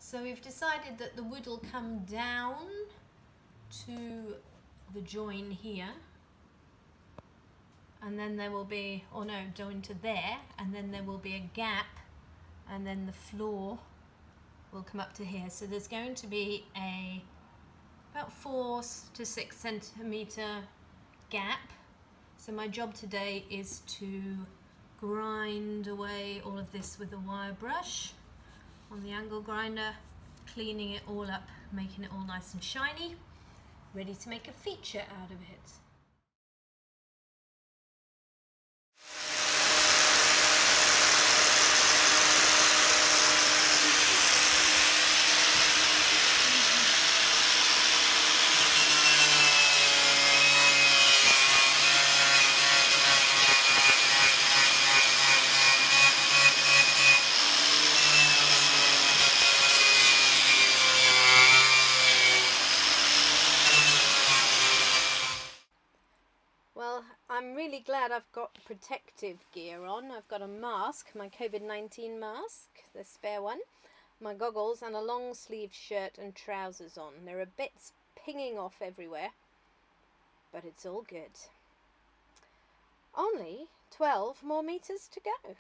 So we've decided that the wood will come down to the join here, and then there will be, or no, join to there, and then there will be a gap, and then the floor will come up to here. So there's going to be a about 4 to 6 centimeter gap. So my job today is to grind away all of this with a wire brush on the angle grinder, cleaning it all up, making it all nice and shiny, ready to make a feature out of it. Well, I'm really glad I've got protective gear on. I've got a mask, my COVID-19 mask, the spare one, my goggles, and a long sleeve shirt and trousers on. There are bits pinging off everywhere, but it's all good. Only 12 more meters to go.